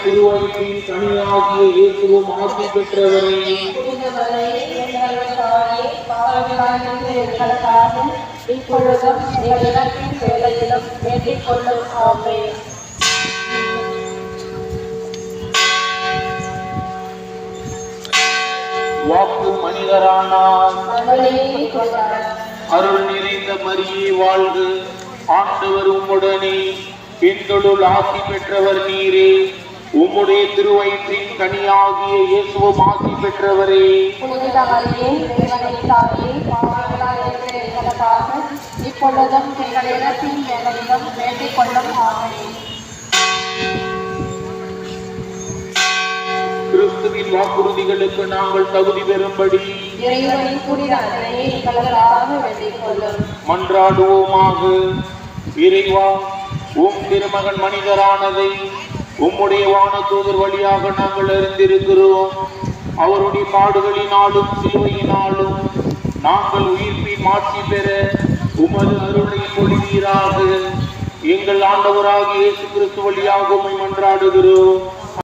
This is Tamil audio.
திருவயிற்றின் கனியாகிய இயேசுவும் ஆசி பெற்றவரே, இப்பொழுதும் எங்களிடத்தின் வேலையிலும் வேண்டிக் கொள்ளும். ஆமென். வாக்கு மனிதரானார். அருள் நிறைந்த மரியே வாழ்க, ஆண்டவர் உம்முடனே, பெண்களுள் ஆசி பெற்றவர் நீரே, உம்முடைய திருவயிற்றின் கனியாகிய இயேசுவும் ஆசி பெற்றவரே. இப்பொழுதும் எங்களிடத்தின் வேலையிலும் வேண்டிக் கொள்ளும். ஆமென். கிறிஸ்துவின் வாக்குறுதிகளுக்கு நாங்கள் தகுதி பெறும்படி மன்றாடுவோமாக. இறைவா, உம் திருமகன் மனிதரானதை உம்முடைய வானதூதர் வழியாக நாங்கள் அறிந்திருக்கிறோம். அவருடைய பாடுகளினாலும் சிலுவையினாலும் நாங்கள் உயிர்ப்பின் மாட்சி பெற உமது அருளை பொழிவீராக. எங்கள் ஆண்டவராகிய இயேசு கிறிஸ்து வழியாக உம்மை மன்றாடுகிறோம்.